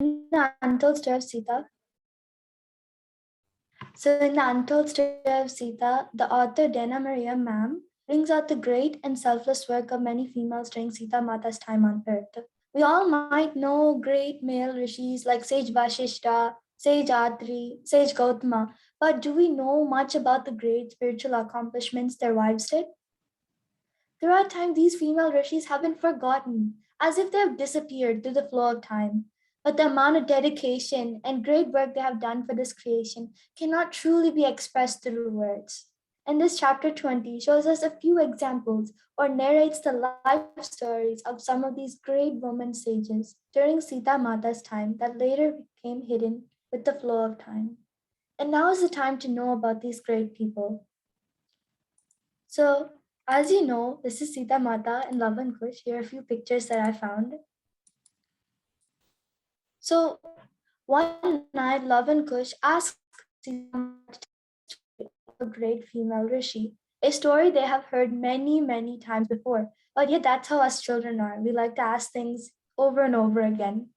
In the untold story of Sita, the author Dana Maria Mam brings out the great and selfless work of many females during Sita Mata's time on earth. We all might know great male rishis like sage Vashishta, sage Atri, sage Gautama, but do we know much about the great spiritual accomplishments their wives did? There are times these female rishis have been forgotten, as if they have disappeared through the flow of time. But the amount of dedication and great work they have done for this creation cannot truly be expressed through words. And this chapter 20 shows us a few examples or narrates the life stories of some of these great women sages during Sita Mata's time that later became hidden with the flow of time. And now is the time to know about these great people. So, as you know, this is Sita Mata and Luv and Kush. Here are a few pictures that I found. So, one night, Luv and Kush asked Sita Mata to tell a great female rishi, a story they have heard many, many times before. But yet, that's how us children are. We like to ask things over and over again.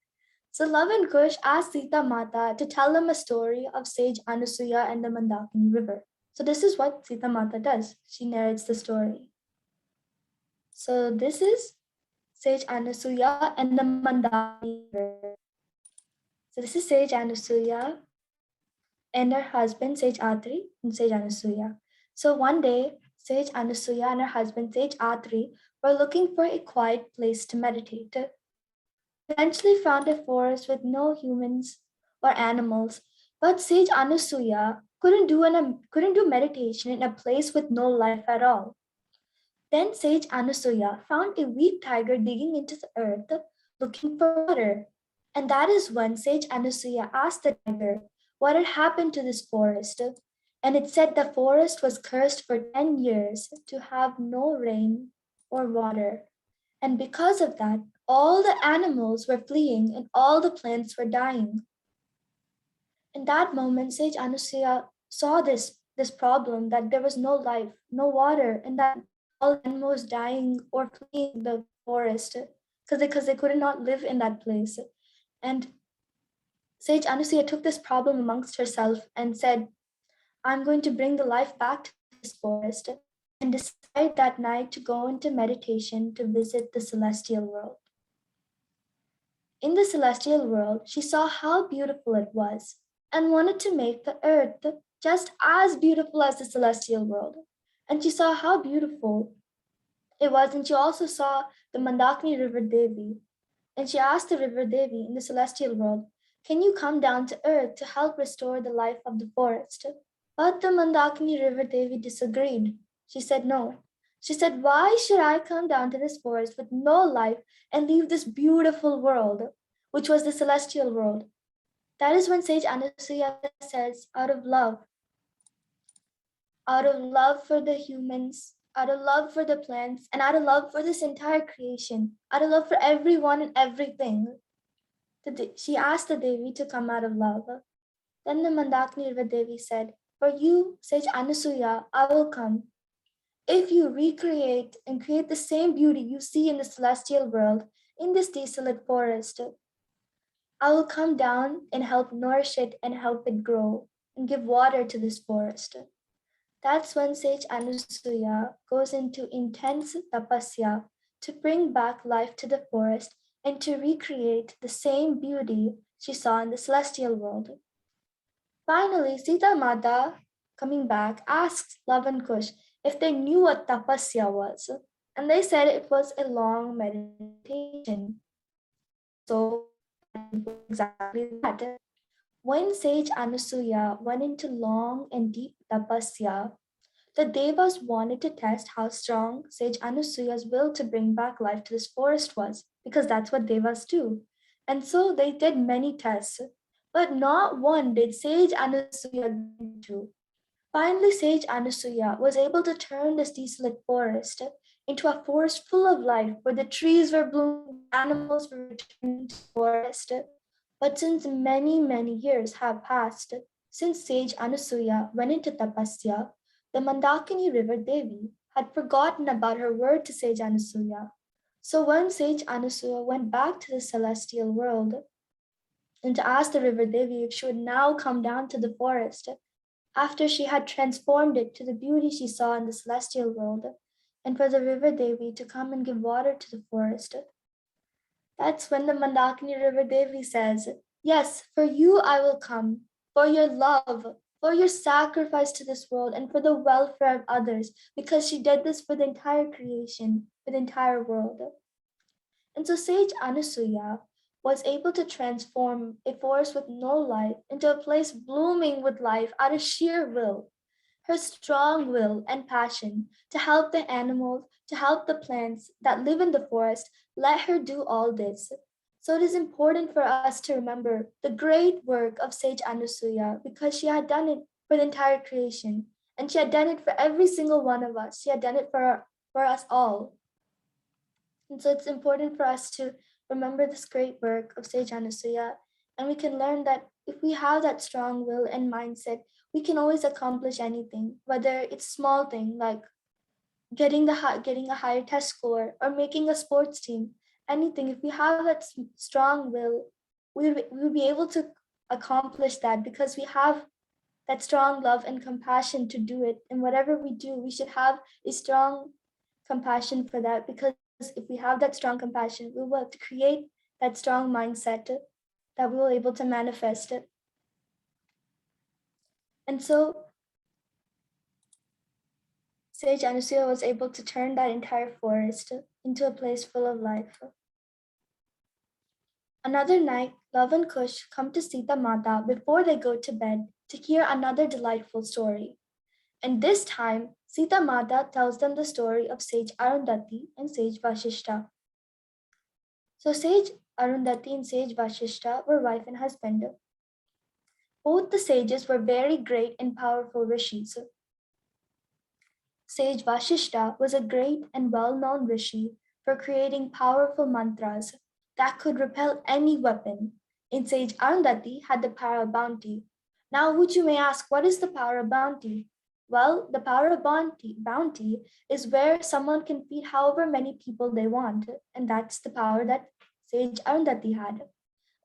So, Luv and Kush asked Sita Mata to tell them a story of sage Anasuya and the Mandakini River. So, this is what Sita Mata does. She narrates the story. So this is Sage Anasuya and the Mandakini River. So this is Sage Anasuya and her husband Sage Atri and Sage Anasuya. So one day, Sage Anasuya and her husband Sage Atri were looking for a quiet place to meditate. They eventually found a forest with no humans or animals, but Sage Anasuya couldn't do meditation in a place with no life at all. Then sage Anasuya found a weak tiger digging into the earth looking for water. And that is when sage Anasuya asked the tiger what had happened to this forest. And it said the forest was cursed for 10 years to have no rain or water. And because of that, all the animals were fleeing and all the plants were dying. In that moment, sage Anasuya saw this problem that there was no life, no water, and that all animals dying or fleeing the forest because they could not live in that place. And Sage Anasuya took this problem amongst herself and said, I'm going to bring the life back to this forest, and decided that night to go into meditation to visit the celestial world. In the celestial world, she saw how beautiful it was and wanted to make the earth just as beautiful as the celestial world. And she saw how beautiful it was, and she also saw the Mandakini River Devi. And she asked the River Devi in the celestial world, can you come down to earth to help restore the life of the forest? But the Mandakini River Devi disagreed. She said no. She said, why should I come down to this forest with no life and leave this beautiful world, which was the celestial world? That is when Sage Anasuya says, out of love for the humans, out of love for the plants, and out of love for this entire creation, out of love for everyone and everything, she asked the Devi to come out of love. Then the Mandakini River Devi said, for you, Sage Anasuya, I will come. If you recreate and create the same beauty you see in the celestial world, in this desolate forest, I will come down and help nourish it and help it grow and give water to this forest. That's when sage Anasuya goes into intense tapasya to bring back life to the forest and to recreate the same beauty she saw in the celestial world. Finally, Sita Mata, coming back, asks Luv and Kush if they knew what tapasya was, and they said it was a long meditation. So, exactly that. When sage Anasuya went into long and deep tapasya, the Devas wanted to test how strong sage Anasuya's will to bring back life to this forest was, because that's what Devas do. And so they did many tests, but not one did sage Anasuya do. Finally, sage Anasuya was able to turn this desolate forest into a forest full of life, where the trees were blooming, animals were returning to the forest. But since many, many years have passed since sage Anasuya went into tapasya, the Mandakini River Devi had forgotten about her word to sage Anasuya. So when sage Anasuya went back to the celestial world, and to ask the river Devi if she would now come down to the forest after she had transformed it to the beauty she saw in the celestial world, and for the river Devi to come and give water to the forest. That's when the Mandakini River Devi says, "Yes, for you I will come, for your love, for your sacrifice to this world, and for the welfare of others, because she did this for the entire creation, for the entire world." And so sage Anasuya was able to transform a forest with no life into a place blooming with life out of sheer will. Her strong will and passion to help the animals, to help the plants that live in the forest, let her do all this. So it is important for us to remember the great work of Sage Anasuya because she had done it for the entire creation. And she had done it for every single one of us. She had done it for us all. And so it's important for us to remember this great work of Sage Anasuya. And we can learn that if we have that strong will and mindset, we can always accomplish anything, whether it's small thing like getting a higher test score or making a sports team, anything. If we have that strong will, we'll be able to accomplish that because we have that strong love and compassion to do it. And whatever we do, we should have a strong compassion for that because if we have that strong compassion, we will create that strong mindset that we will able to manifest it. And so Sage Anasuya was able to turn that entire forest into a place full of life. Another night, Luv and Kush come to Sita Mata before they go to bed to hear another delightful story. And this time, Sita Mata tells them the story of Sage Arundhati and Sage Vashishta. So Sage Arundhati and Sage Vashishta were wife and husband. Both the sages were very great and powerful rishis. Sage Vashishta was a great and well-known rishi for creating powerful mantras that could repel any weapon. And Sage Arundhati had the power of bounty. Now, which you may ask, what is the power of bounty? Well, the power of bounty is where someone can feed however many people they want, and that's the power that Sage Arundhati had.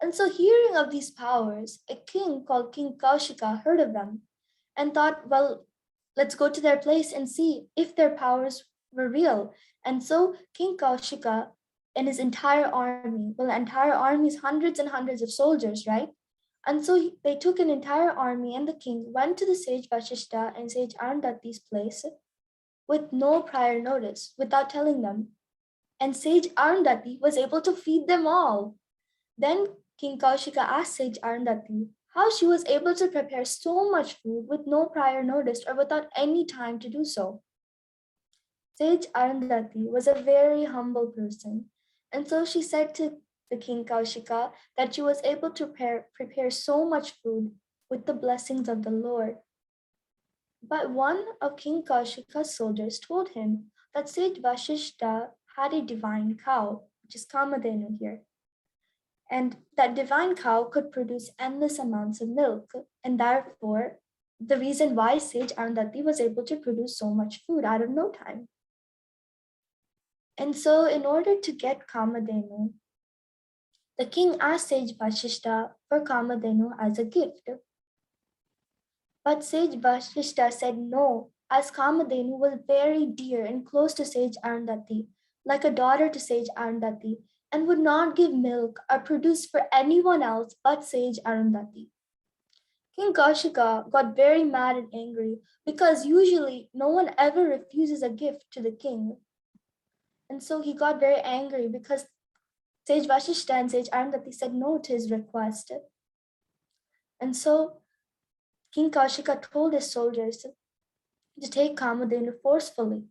And so, hearing of these powers, a king called King Kaushika heard of them and thought, well, let's go to their place and see if their powers were real. And so, King Kaushika and his entire army, well, the entire army is hundreds and hundreds of soldiers, right? And so they took an entire army, and the king went to the sage Vashishta and sage Arundhati's place with no prior notice, without telling them. And sage Arundhati was able to feed them all. Then King Kaushika asked sage Arundhati how she was able to prepare so much food with no prior notice or without any time to do so. Sage Arundhati was a very humble person, and so she said to the King Kaushika that she was able to prepare so much food with the blessings of the Lord. But one of King Kaushika's soldiers told him that Sage Vashishta had a divine cow, which is Kamadhenu here, and that divine cow could produce endless amounts of milk, and therefore the reason why Sage Arundhati was able to produce so much food out of no time. And so, in order to get Kamadhenu, the king asked Sage Vashishta for Kamadhenu as a gift. But Sage Vashishta said no, as Kamadhenu was very dear and close to Sage Arundhati, like a daughter to Sage Arundhati, and would not give milk or produce for anyone else but Sage Arundhati. King Kaushika got very mad and angry because usually no one ever refuses a gift to the king. And so he got very angry because Sage Vashishta and Sage Arundhati said no to his request. And so King Kaushika told his soldiers to take Kamadhenu forcefully.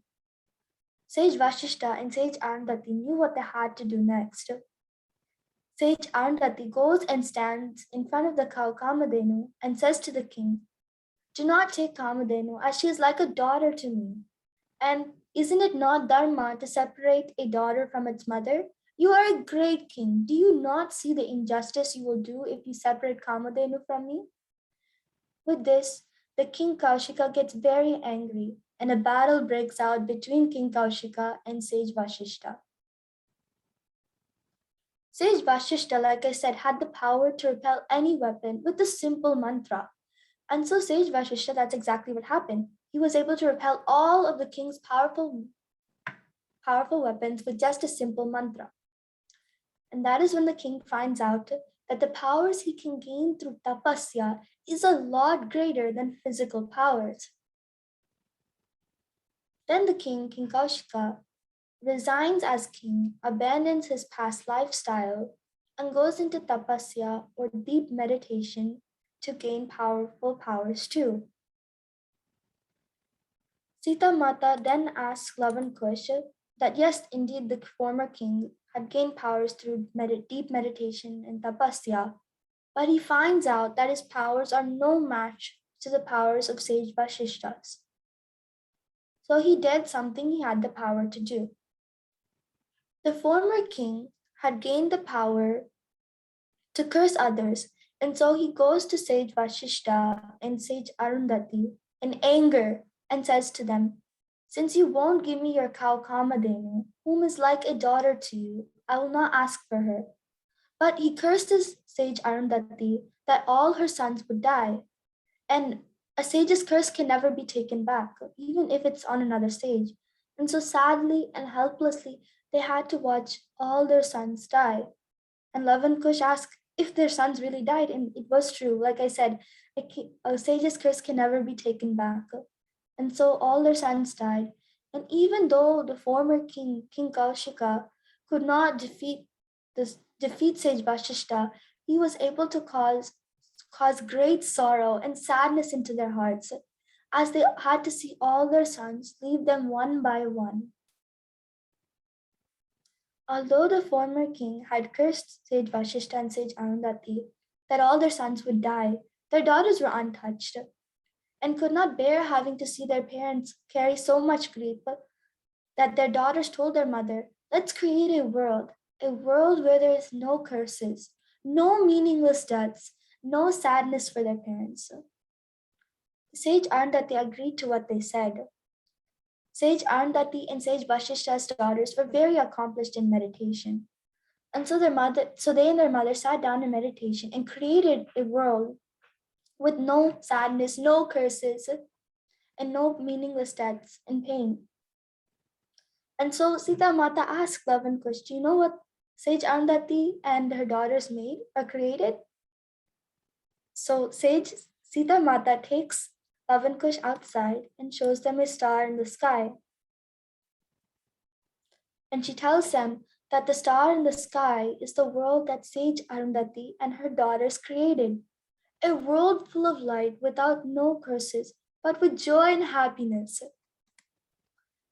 Sage Vashishta and Sage Arundhati knew what they had to do next. Sage Arundhati goes and stands in front of the cow Kamadhenu and says to the king, "Do not take Kamadhenu, as she is like a daughter to me. And isn't it not dharma to separate a daughter from its mother? You are a great king. Do you not see the injustice you will do if you separate Kamadhenu from me?" With this, the King Kaushika gets very angry, and a battle breaks out between King Kaushika and Sage Vashishta. Sage Vashishta, like I said, had the power to repel any weapon with a simple mantra. And so Sage Vashishta, that's exactly what happened. He was able to repel all of the king's powerful weapons with just a simple mantra. And that is when the king finds out that the powers he can gain through tapasya is a lot greater than physical powers. Then the king, King Kaushika, resigns as king, abandons his past lifestyle, and goes into tapasya or deep meditation to gain powerful powers too. Sita Mata then asks Luv and Kush that yes, indeed, the former king had gained powers through deep meditation and tapasya, but he finds out that his powers are no match to the powers of sage Vashishtas. So he did something he had the power to do. The former king had gained the power to curse others, and so he goes to sage Vashishta and sage Arundhati in anger and says to them, "Since you won't give me your cow Kamadenu, whom is like a daughter to you, I will not ask for her." But he cursed his sage Arundhati that all her sons would die. And a sage's curse can never be taken back, even if it's on another sage. And so sadly and helplessly, they had to watch all their sons die. And Luv and Kush asked if their sons really died, and it was true. Like I said, a sage's curse can never be taken back. And so all their sons died. And even though the former king, King Kaushika, could not defeat Sage Vashishta, he was able to cause great sorrow and sadness into their hearts, as they had to see all their sons leave them one by one. Although the former king had cursed Sage Vashishta and Sage Arundhati that all their sons would die, their daughters were untouched and could not bear having to see their parents carry so much grief that their daughters told their mother, "Let's create a world where there is no curses, no meaningless deaths, no sadness for their parents." Sage Arundhati agreed to what they said. Sage Arundhati and Sage Vashishta's daughters were very accomplished in meditation. And so they and their mother sat down in meditation and created a world with no sadness, no curses, and no meaningless deaths and pain. And so Sita Mata asked Luv and Kush, "Do you know what Sage Arundhati and her daughters made or created?" So Sage Sita Mata takes Luv and Kush outside and shows them a star in the sky. And she tells them that the star in the sky is the world that Sage Arundhati and her daughters created. A world full of light without no curses, but with joy and happiness.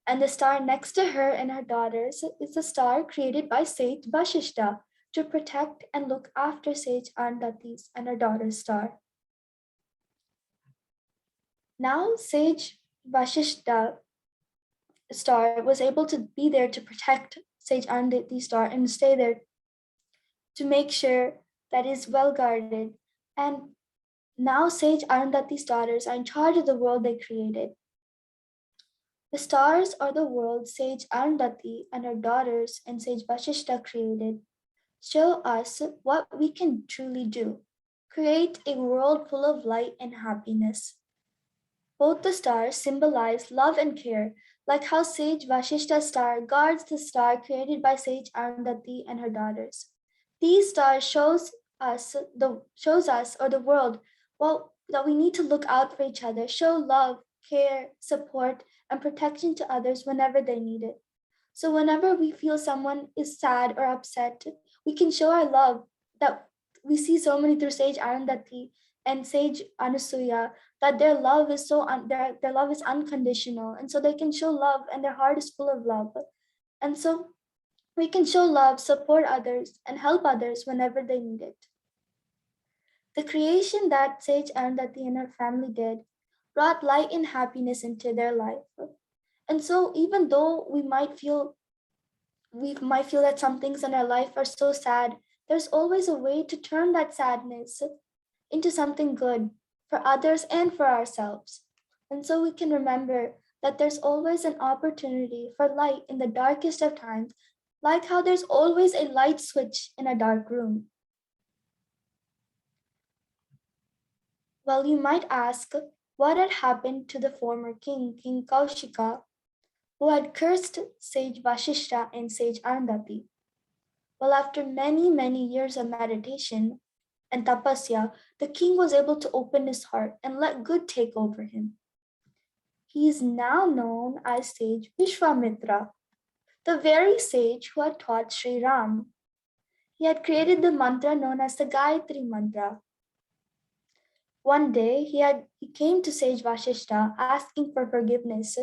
And the star next to her and her daughters is the star created by Sage Vashishta to protect and look after Sage Arundhati's and her daughter's star. Now Sage Vashishta star was able to be there to protect Sage Arundhati's star and stay there to make sure that it is well guarded. And now Sage Arundhati's daughters are in charge of the world they created. The stars are the world Sage Arundhati and her daughters and Sage Vashishta created show us what we can truly do. Create a world full of light and happiness. Both the stars symbolize love and care, like how Sage Vashishta's star guards the star created by Sage Arundhati and her daughters. These stars shows us or the world that we need to look out for each other, show love, care, support, and protection to others whenever they need it. So whenever we feel someone is sad or upset, we can show our love that we see so many through Sage Arundhati and Sage Anasuya, that their love is their love is unconditional, and so they can show love and their heart is full of love. And so we can show love, support others, and help others whenever they need it. The creation that Sage Arundhati and her family did brought light and happiness into their life. And so even though we might feel that some things in our life are so sad, there's always a way to turn that sadness into something good for others and for ourselves. And so we can remember that there's always an opportunity for light in the darkest of times, like how there's always a light switch in a dark room. Well, you might ask what had happened to the former king, King Kaushika, who had cursed sage Vashishta and sage Arundhati. Well, after many, many years of meditation and tapasya, the king was able to open his heart and let good take over him. He is now known as sage Vishwamitra, the very sage who had taught Sri Ram. He had created the mantra known as the Gayatri mantra. One day, he came to sage Vashishta asking for forgiveness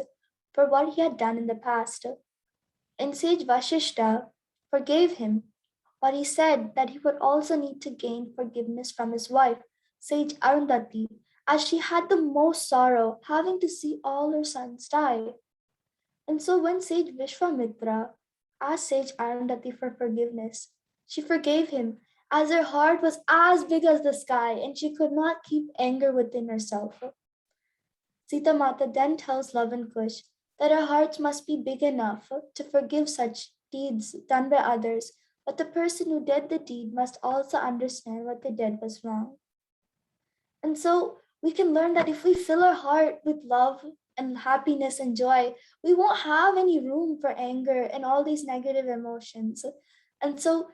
for what he had done in the past. And sage Vashishta forgave him, but he said that he would also need to gain forgiveness from his wife, sage Arundhati, as she had the most sorrow having to see all her sons die. And so when sage Vishwamitra asked sage Arundhati for forgiveness, she forgave him as her heart was as big as the sky and she could not keep anger within herself. Sita Mata then tells Luv and Kush that our hearts must be big enough to forgive such deeds done by others, but the person who did the deed must also understand what they did was wrong. And so we can learn that if we fill our heart with love and happiness and joy, we won't have any room for anger and all these negative emotions. And so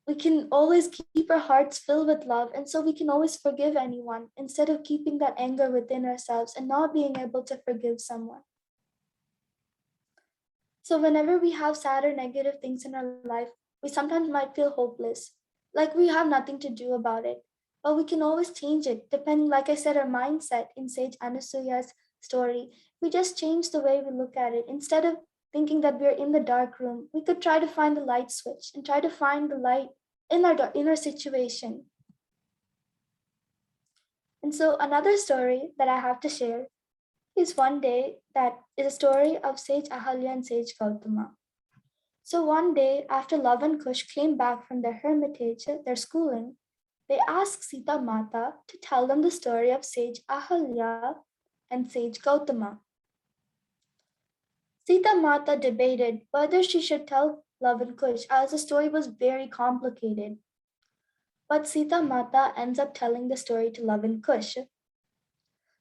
we can always keep our hearts filled with love. And so we can always forgive anyone instead of keeping that anger within ourselves and not being able to forgive someone. So whenever we have sad or negative things in our life, we sometimes might feel hopeless, like we have nothing to do about it. But we can always change it, depending, like I said, our mindset in Sage Anasuya's story. We just change the way we look at it. Instead of thinking that we're in the dark room, we could try to find the light switch and try to find the light in our situation. And so another story that I have to share is one day that is a story of Sage Ahilya and Sage Gautama. So one day, after Luv and Kush came back from their hermitage, their schooling, they asked Sita Mata to tell them the story of Sage Ahilya and Sage Gautama. Sita Mata debated whether she should tell Luv and Kush as the story was very complicated. But Sita Mata ends up telling the story to Luv and Kush.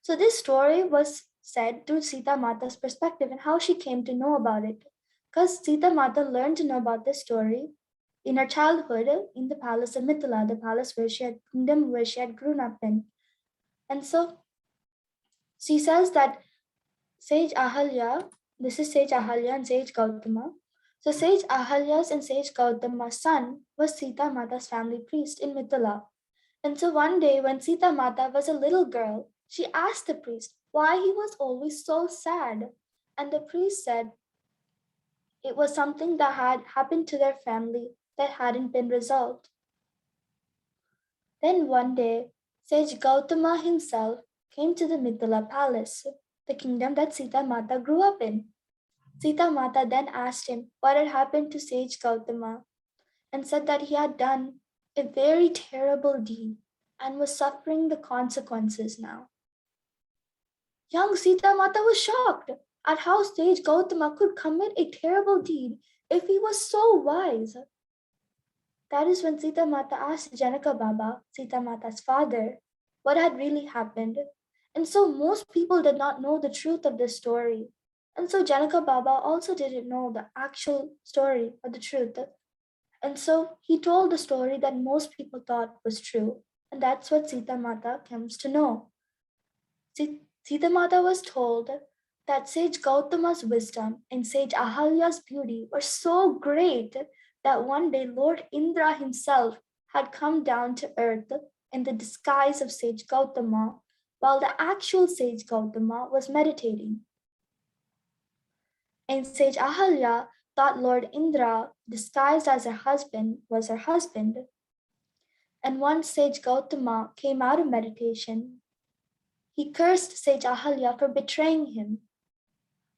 So this story was said through Sita Mata's perspective and how she came to know about it. Because Sita Mata learned to know about this story in her childhood in the palace of Mithila, the palace kingdom where she had grown up in. And so she says that Sage Ahilya, this is Sage Ahilya and Sage Gautama. So Sage Ahilya's and Sage Gautama's son was Sita Mata's family priest in Mithila. And so one day when Sita Mata was a little girl, she asked the priest why he was always so sad. And the priest said it was something that had happened to their family that hadn't been resolved. Then one day, Sage Gautama himself came to the Mithila palace, the kingdom that Sita Mata grew up in. Sita Mata then asked him what had happened to Sage Gautama and said that he had done a very terrible deed and was suffering the consequences now. Young Sita Mata was shocked at how Sage Gautama could commit a terrible deed if he was so wise. That is when Sita Mata asked Janaka Baba, Sita Mata's father, what had really happened. And so most people did not know the truth of this story. And so Janaka Baba also didn't know the actual story or the truth. And so he told the story that most people thought was true. And that's what Sita Mata comes to know. Sita Mata was told that Sage Gautama's wisdom and Sage Ahilya's beauty were so great that one day Lord Indra himself had come down to earth in the disguise of Sage Gautama, while the actual Sage Gautama was meditating. And Sage Ahilya thought Lord Indra, disguised as her husband, was her husband. And once Sage Gautama came out of meditation, he cursed Sage Ahilya for betraying him.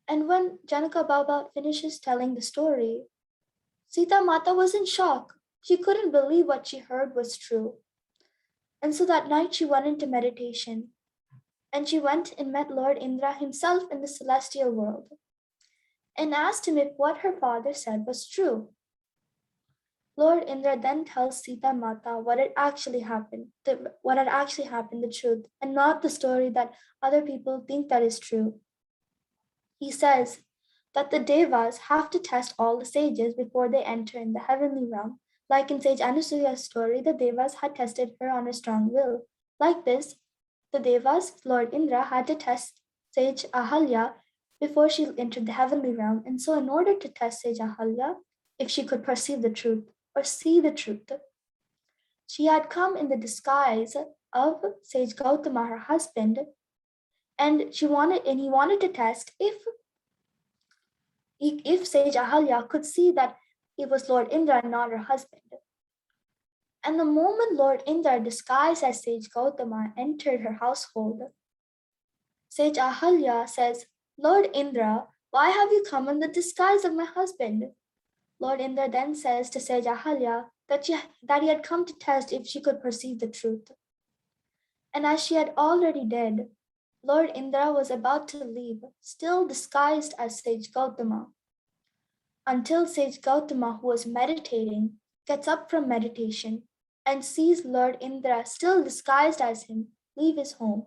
And when Janaka Baba finishes telling the story, Sita Mata was in shock. She couldn't believe what she heard was true. And so that night she went into meditation. And she went and met Lord Indra himself in the celestial world and asked him if what her father said was true. Lord Indra then tells Sita Mata what had actually happened, the truth, and not the story that other people think that is true. He says that the Devas have to test all the sages before they enter in the heavenly realm. Like in Sage Anasuya's story, the Devas had tested her on her strong will. Like this, the Devas, Lord Indra, had to test Sage Ahilya before she entered the heavenly realm. And so, in order to test Sage Ahilya, if she could perceive the truth or see the truth, she had come in the disguise of Sage Gautama, her husband, and he wanted to test if Sage Ahilya could see that it was Lord Indra and not her husband. And the moment Lord Indra, disguised as Sage Gautama, entered her household, Sage Ahilya says, Lord Indra, why have you come in the disguise of my husband? Lord Indra then says to Sage Ahilya that he had come to test if she could perceive the truth. And as she had already did, Lord Indra was about to leave, still disguised as Sage Gautama, until Sage Gautama, who was meditating, gets up from meditation and sees Lord Indra, still disguised as him, leave his home.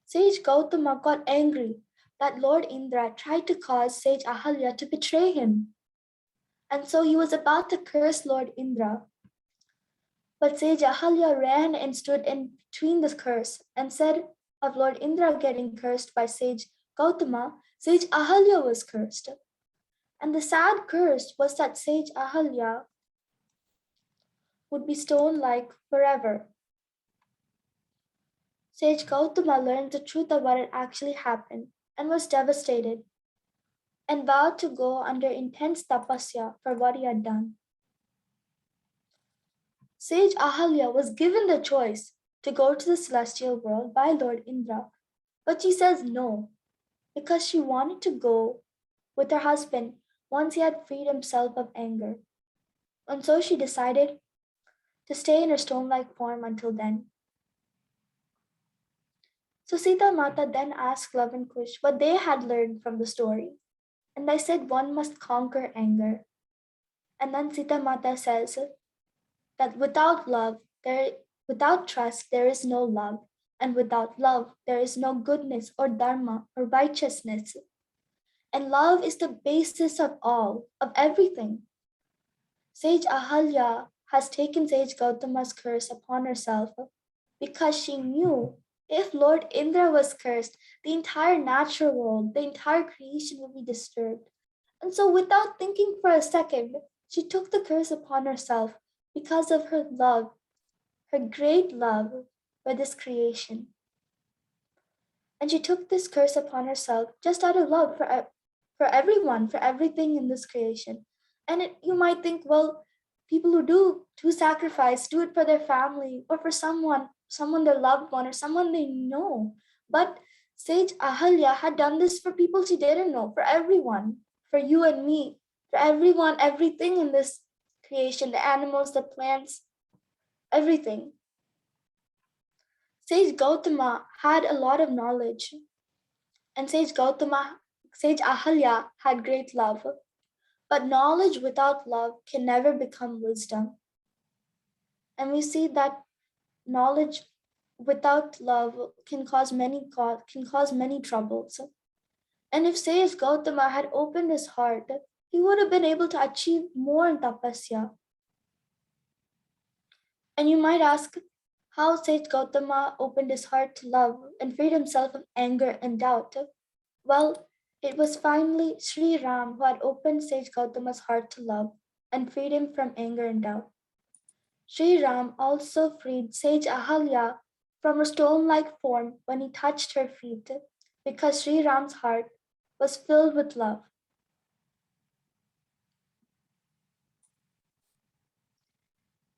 Sage Gautama got angry that Lord Indra tried to cause Sage Ahilya to betray him. And so he was about to curse Lord Indra. But Sage Ahilya ran and stood in between the curse and said of Lord Indra getting cursed by Sage Gautama, Sage Ahilya was cursed. And the sad curse was that Sage Ahilya would be stone-like forever. Sage Gautama learned the truth of what had actually happened and was devastated and vowed to go under intense tapasya for what he had done. Sage Ahilya was given the choice to go to the celestial world by Lord Indra, but she says no, because she wanted to go with her husband once he had freed himself of anger. And so she decided to stay in her stone-like form until then. So Sita Mata then asked Luv and Kush what they had learned from the story. And they said one must conquer anger. And then Sita Mata says that without trust, there is no love. And without love, there is no goodness or dharma or righteousness. And love is the basis of all, of everything. Sage Ahilya has taken Sage Gautama's curse upon herself because she knew if Lord Indra was cursed, the entire natural world, the entire creation would be disturbed. And so, without thinking for a second, she took the curse upon herself because of her love, her great love for this creation. And she took this curse upon herself just out of love for everyone, for everything in this creation. And you might think, well, people who do sacrifice, do it for their family or for someone their loved one or someone they know. But Sage Ahilya had done this for people she didn't know, for everyone, for you and me, for everyone, everything in this creation, the animals, the plants, everything. Sage Gautama had a lot of knowledge, and Sage Ahilya had great love. But knowledge without love can never become wisdom. And we see that knowledge without love can cause many troubles. And if Sage Gautama had opened his heart, he would have been able to achieve more in tapasya. And you might ask how Sage Gautama opened his heart to love and freed himself of anger and doubt. Well, it was finally Sri Ram who had opened Sage Gautama's heart to love and freed him from anger and doubt. Sri Ram also freed Sage Ahilya from her stone-like form when he touched her feet, because Sri Ram's heart was filled with love.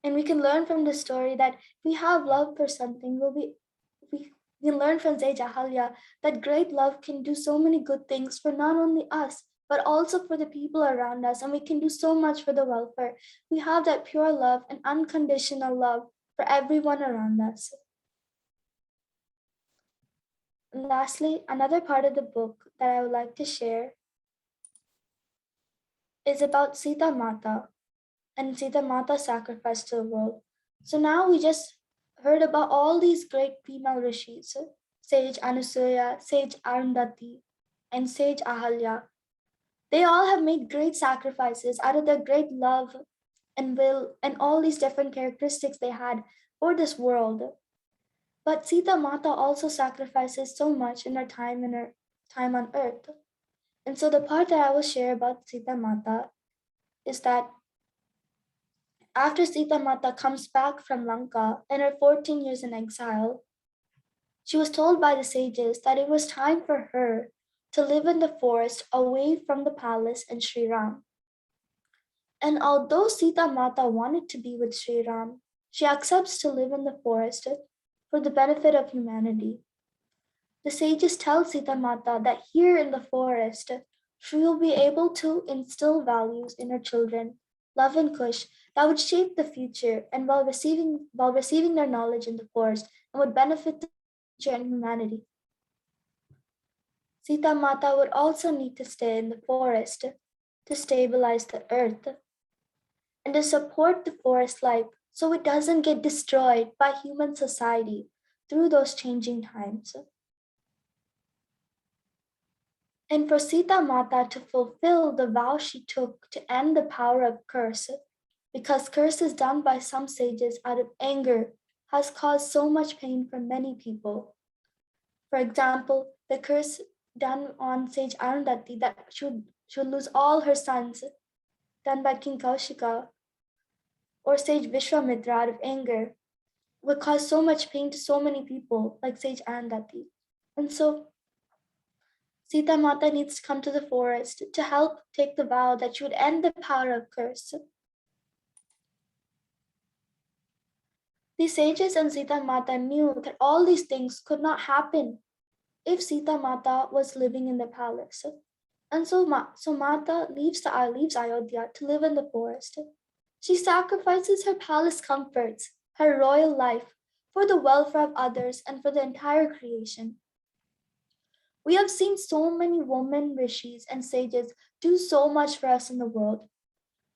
And we can learn from this story that if we have love for something, we can learn from Sage Ahilya that great love can do so many good things for not only us, but also for the people around us. And we can do so much for the welfare. We have that pure love and unconditional love for everyone around us. And lastly, another part of the book that I would like to share is about Sita Mata and Sita Mata's sacrifice to the world. So now we just heard about all these great female rishis, Sage Anasuya, Sage Arundhati, and Sage Ahilya. They all have made great sacrifices out of their great love and will and all these different characteristics they had for this world. But Sita Mata also sacrifices so much in her time on earth. And so the part that I will share about Sita Mata is that after Sita Mata comes back from Lanka in her 14 years in exile, she was told by the sages that it was time for her to live in the forest away from the palace and Sri Ram. And although Sita Mata wanted to be with Sri Ram, she accepts to live in the forest for the benefit of humanity. The sages tell Sita Mata that here in the forest, she will be able to instill values in her children, Luv and Kush, that would shape the future and while receiving their knowledge in the forest and would benefit the future and humanity. Sita Mata would also need to stay in the forest to stabilize the earth and to support the forest life so it doesn't get destroyed by human society through those changing times. And for Sita Mata to fulfill the vow she took to end the power of curse, because curses done by some sages out of anger has caused so much pain for many people. For example, the curse done on Sage Arundhati that should lose all her sons, done by King Kaushika, or Sage Vishwamitra out of anger, would cause so much pain to so many people, like Sage Arundhati. And so Sita Mata needs to come to the forest to help take the vow that she would end the power of curse. The sages and Sita Mata knew that all these things could not happen if Sita Mata was living in the palace. And so Mata leaves Ayodhya to live in the forest. She sacrifices her palace comforts, her royal life, for the welfare of others and for the entire creation. We have seen so many women rishis and sages do so much for us in the world.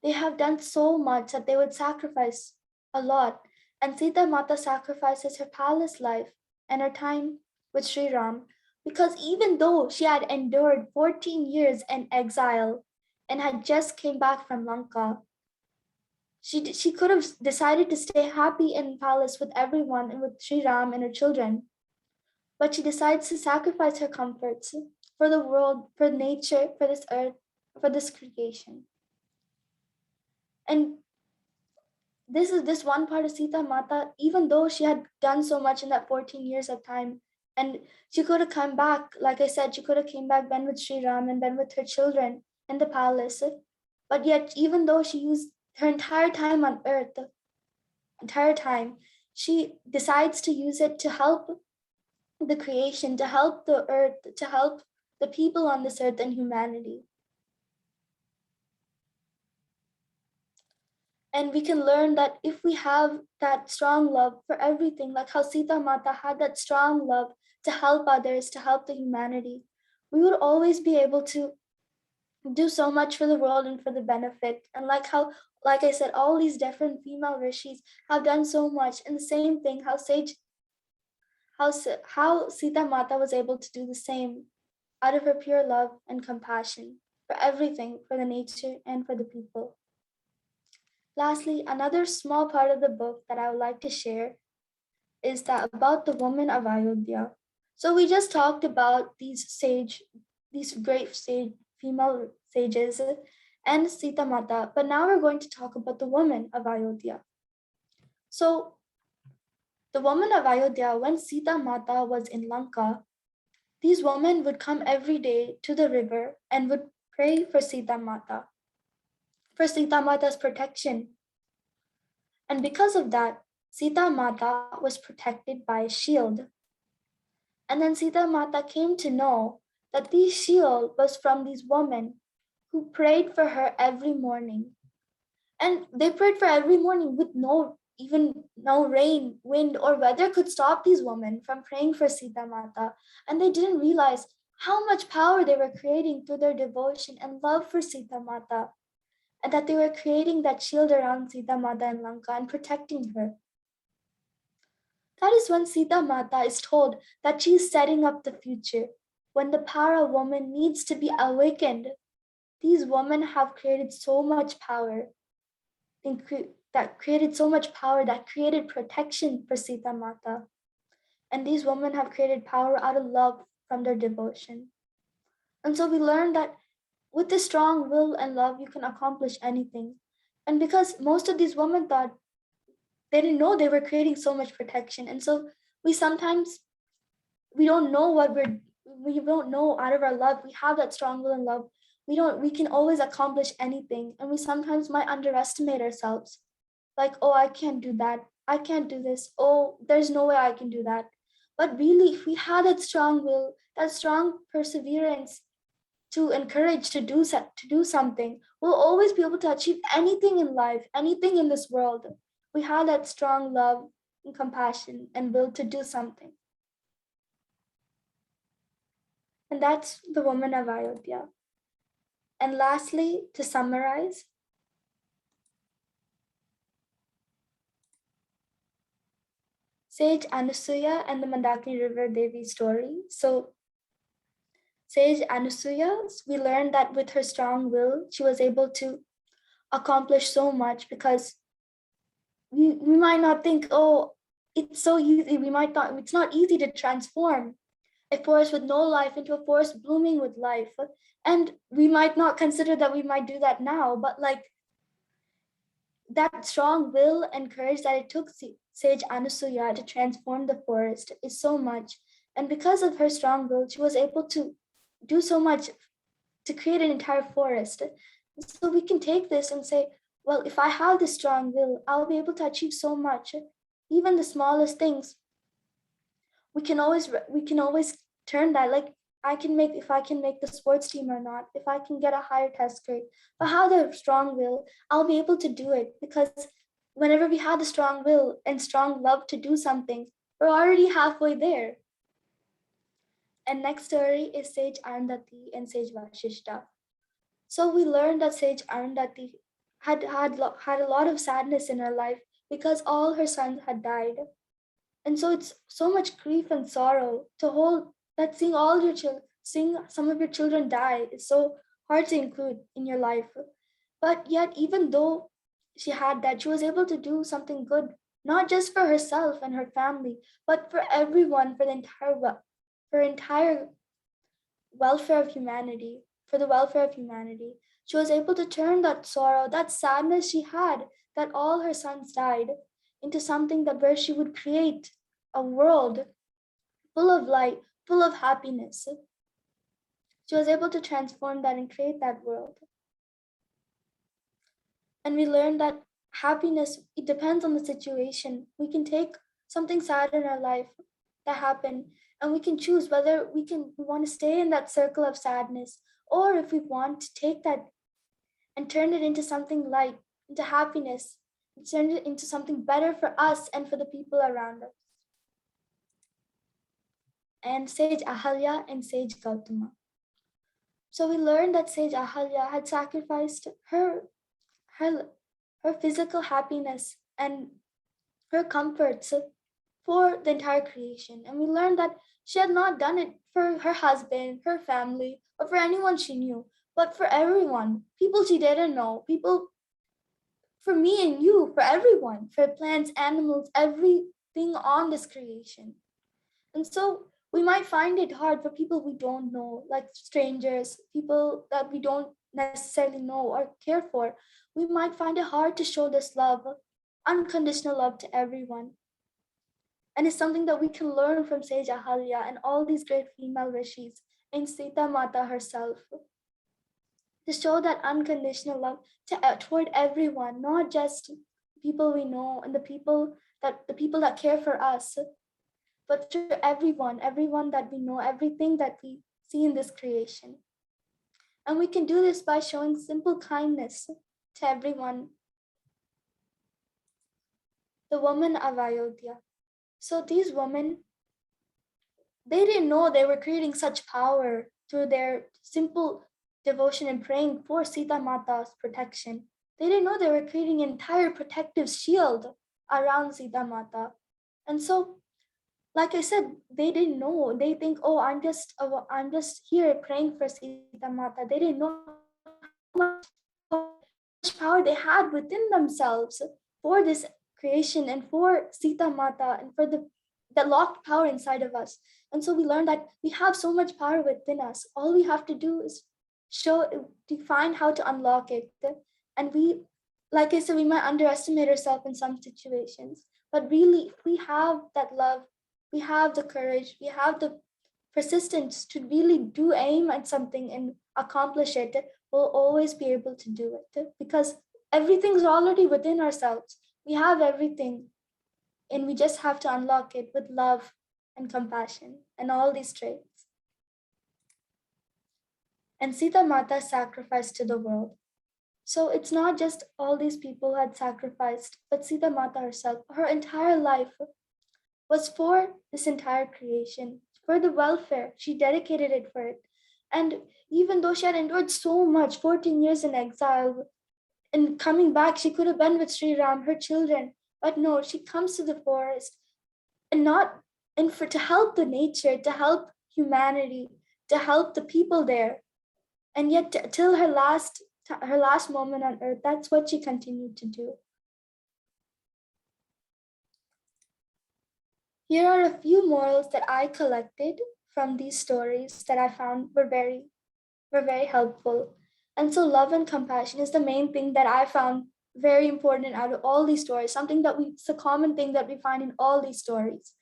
They have done so much that they would sacrifice a lot. And Sita Mata sacrifices her palace life and her time with Sri Ram because even though she had endured 14 years in exile and had just came back from Lanka, she could have decided to stay happy in palace with everyone and with Sri Ram and her children. But she decides to sacrifice her comforts for the world, for nature, for this earth, for this creation. And this is this one part of Sita Mata, even though she had done so much in that 14 years of time, and she could have come back, like I said, she could have came back then with Sri Ram and then with her children in the palace. But yet, even though she used her entire time on earth, she decides to use it to help the creation, to help the earth, to help the people on this earth and humanity. And we can learn that if we have that strong love for everything, like how Sita Mata had that strong love to help others, to help the humanity, we would always be able to do so much for the world and for the benefit. And like I said, all these different female rishis have done so much. And the same thing, how Sita Mata was able to do the same out of her pure love and compassion for everything, for the nature and for the people. Lastly, another small part of the book that I would like to share is that about the women of Ayodhya. So we just talked about these great female sages and Sita Mata, but now we're going to talk about the women of Ayodhya. So the women of Ayodhya, when Sita Mata was in Lanka, these women would come every day to the river and would pray for Sita Mata, for Sita Mata's protection. And because of that, Sita Mata was protected by a shield. And then Sita Mata came to know that this shield was from these women who prayed for her every morning. And they prayed for every morning with no rain, wind, or weather could stop these women from praying for Sita Mata. And they didn't realize how much power they were creating through their devotion and love for Sita Mata. and that they were creating that shield around Sita Mata in Lanka and protecting her. That is when Sita Mata is told that she is setting up the future, when the power of woman needs to be awakened. These women have created so much power, that created protection for Sita Mata. And these women have created power out of love from their devotion. And so we learn that with this strong will and love, you can accomplish anything. And because most of these women thought, they didn't know they were creating so much protection. And so we sometimes, we don't know we don't know out of our love, we have that strong will and love. We can always accomplish anything. And we sometimes might underestimate ourselves. Like, oh, I can't do that. I can't do this. Oh, there's no way I can do that. But really, if we had that strong will, that strong perseverance to encourage to do something, we'll always be able to achieve anything in life, anything in this world. We have that strong love and compassion and will to do something. And that's the woman of Ayodhya. And lastly, to summarize, Sage Anasuya and the Mandakini River Devi story. So Sage Anasuya, we learned that with her strong will, she was able to accomplish so much, because we might not think, oh, it's so easy. We might not, it's not easy to transform a forest with no life into a forest blooming with life. And we might not consider that we might do that now, but like that strong will and courage that it took Sage Anasuya to transform the forest is so much. And because of her strong will, she was able to do so much to create an entire forest. So we can take this and say, well, if I have this strong will, I'll be able to achieve so much. Even the smallest things, we can always turn that. Like, if I can make the sports team or not, if I can get a higher test grade. But how the strong will, I'll be able to do it, because whenever we have the strong will and strong love to do something, we're already halfway there. And next story is Sage Arundhati and Sage Vashishta. So we learned that Sage Arundhati had a lot of sadness in her life because all her sons had died. And so it's so much grief and sorrow to hold, that seeing some of your children die is so hard to include in your life. But yet, even though she had that, she was able to do something good, not just for herself and her family, but for everyone, for entire welfare of humanity, for the welfare of humanity. She was able to turn that sorrow, that sadness she had, that all her sons died, into something that where she would create a world full of light, full of happiness. She was able to transform that and create that world. And we learned that happiness, it depends on the situation. We can take something sad in our life that happened, and we can choose whether we want to stay in that circle of sadness, or if we want to take that and turn it into something light, into happiness, and turn it into something better for us and for the people around us. And Sage Ahilya and Sage Gautama. So we learned that Sage Ahilya had sacrificed her physical happiness and her comforts for the entire creation. And we learned that she had not done it for her husband, her family, or for anyone she knew, but for everyone, people she didn't know, people, for me and you, for everyone, for plants, animals, everything on this creation. And so we might find it hard for people we don't know, like strangers, people that we don't necessarily know or care for. We might find it hard to show this love, unconditional love to everyone. And it's something that we can learn from Sage Ahilya and all these great female rishis, and Sita Mata herself, to show that unconditional love toward everyone, not just people we know and the people that care for us, but to everyone that we know, everything that we see in this creation. And we can do this by showing simple kindness to everyone. The women of Ayodhya. So these women, they didn't know they were creating such power through their simple devotion and praying for Sita Mata's protection. They didn't know they were creating an entire protective shield around Sita Mata. And so, like I said, they didn't know. They think, oh, I'm just here praying for Sita Mata. They didn't know how much power they had within themselves for this creation and for Sita Mata and for the locked power inside of us. And so we learned that we have so much power within us. All we have to do is define how to unlock it. And we, like I said, we might underestimate ourselves in some situations, but really, if we have that love, we have the courage, we have the persistence to really do aim at something and accomplish it, we'll always be able to do it because everything's already within ourselves. We have everything, and we just have to unlock it with love and compassion and all these traits. And Sita Mata sacrificed to the world. So it's not just all these people who had sacrificed, but Sita Mata herself, her entire life was for this entire creation, for the welfare. She dedicated it for it. And even though she had endured so much, 14 years in exile, and coming back, she could have been with Sri Ram, her children. But no, she comes to the forest and not and for to help the nature, to help humanity, to help the people there. And yet till her last moment on earth, that's what she continued to do. Here are a few morals that I collected from these stories that I found were very helpful. And so love and compassion is the main thing that I found very important out of all these stories, it's a common thing that we find in all these stories.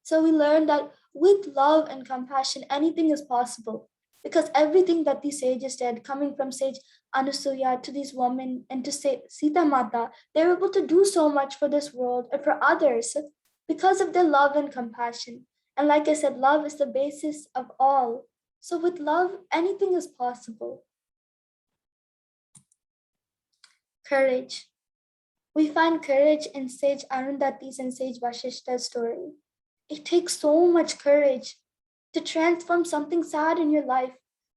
So we learned that with love and compassion, anything is possible because everything that these sages did, coming from sage Anasuya to these women and to say Sita Mata, they were able to do so much for this world and for others because of their love and compassion. And like I said, love is the basis of all. So with love, anything is possible. Courage. We find courage in sage Arundhati's and sage Vashishta's story. It takes so much courage to transform something sad in your life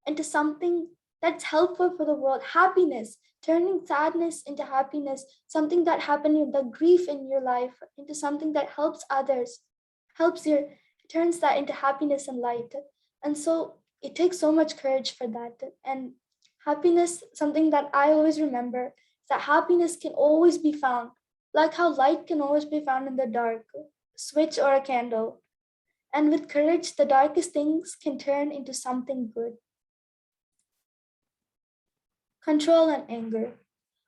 into something that's helpful for the world. Happiness, turning sadness into happiness, something that happened, the grief in your life into something that helps others, turns that into happiness and light. And so it takes so much courage for that. And happiness, something that I always remember, is that happiness can always be found, like how light can always be found in the dark, switch or a candle. And with courage, the darkest things can turn into something good. Control and anger.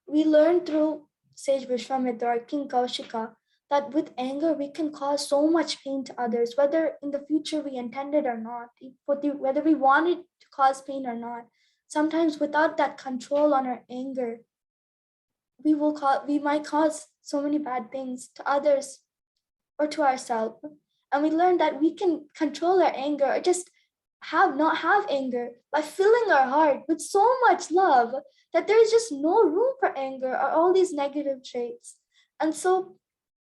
We learn through sage Vishwamitra or King Kaushika that with anger we can cause so much pain to others, whether in the future we intended or not, whether we wanted to cause pain or not. Sometimes without that control on our anger, we might cause so many bad things to others or to ourselves. And we learn that we can control our anger or just not have anger by filling our heart with so much love that there is just no room for anger or all these negative traits. And so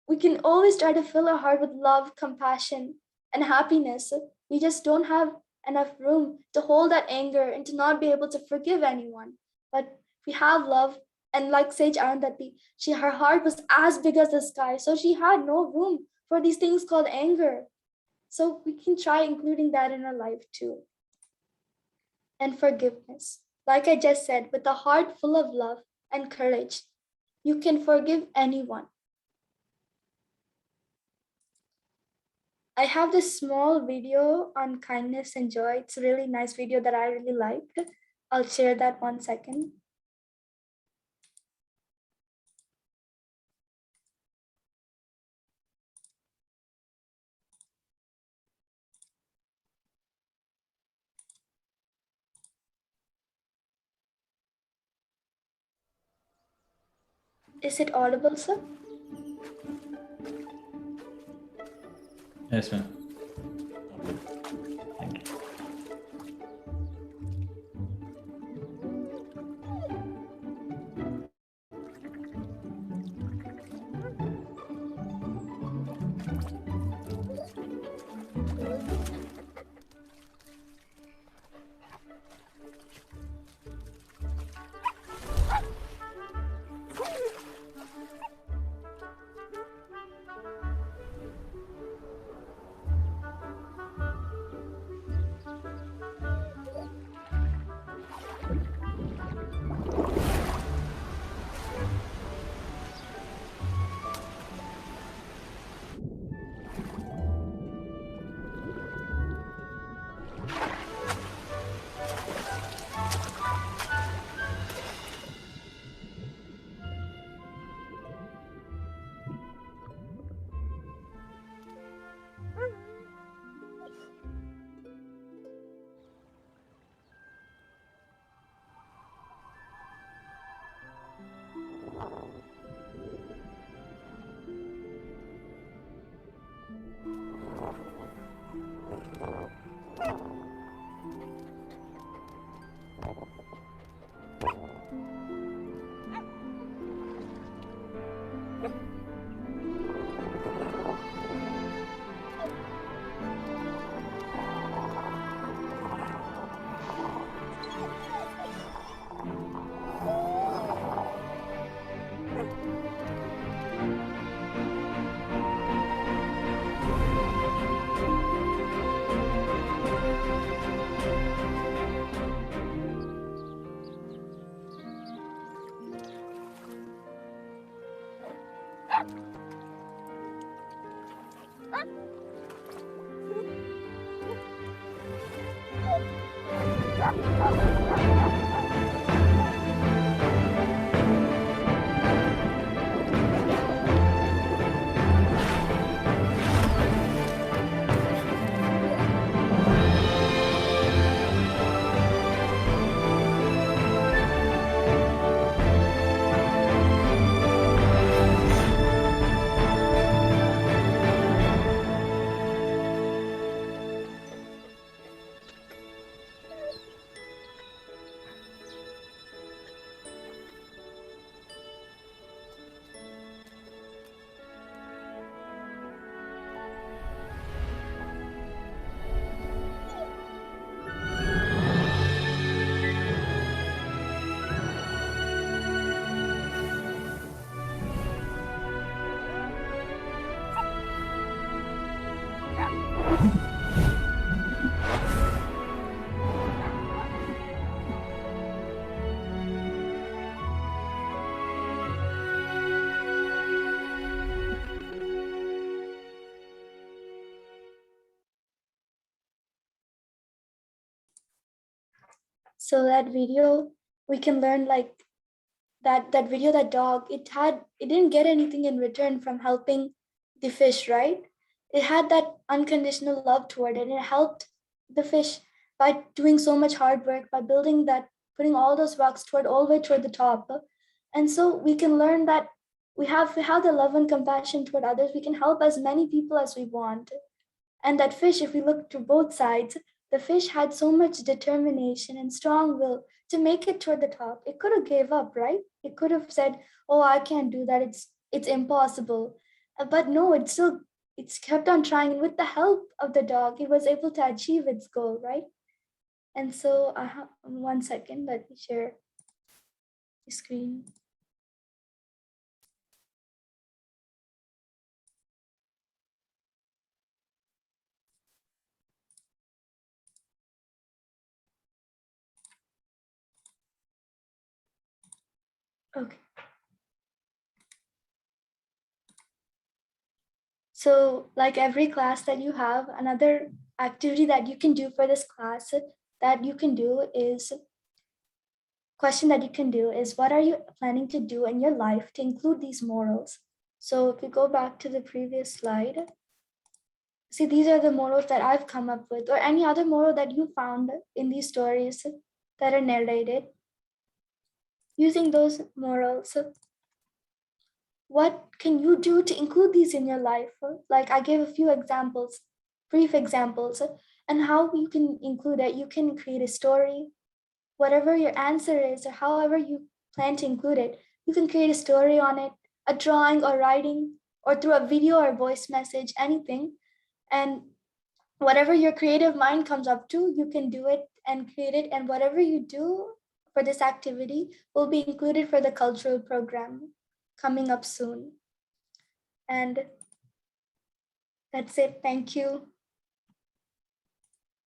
we can always try to fill our heart with love, compassion, and happiness. We just don't have enough room to hold that anger and to not be able to forgive anyone. But we have love, and like Sage Arundhati, her heart was as big as the sky, so she had no room for these things called anger. So we can try including that in our life too. And forgiveness. Like I just said, with a heart full of love and courage, you can forgive anyone. I have this small video on kindness and joy. It's a really nice video that I really liked. I'll share that 1 second. Is it audible, sir? Yes, ma'am. Thank you. So that video, we can learn like that video, that dog, it didn't get anything in return from helping the fish, right? It had that unconditional love toward it, and it helped the fish by doing so much hard work, by building that, putting all those rocks toward all the way toward the top. And so we can learn that we have the love and compassion toward others. We can help as many people as we want. And that fish, if we look to both sides, the fish had so much determination and strong will to make it toward the top. It could have gave up, right? It could have said, "Oh, I can't do that. It's impossible." But no, it's kept on trying, and with the help of the dog, it was able to achieve its goal, right? And so, 1 second, let me share the screen. Okay. So, like every class that you have, another activity that you can do for this class that you can do is question that you can do is, what are you planning to do in your life to include these morals? So if we go back to the previous slide, see, these are the morals that I've come up with, or any other moral that you found in these stories that are narrated. Using those morals, what can you do to include these in your life? Like I gave a few examples, brief examples, and how you can include it. You can create a story, whatever your answer is, or however you plan to include it. You can create a story on it, a drawing or writing, or through a video or voice message, anything. And whatever your creative mind comes up to, you can do it and create it. And whatever you do for this activity will be included for the cultural program coming up soon. And that's it. Thank you.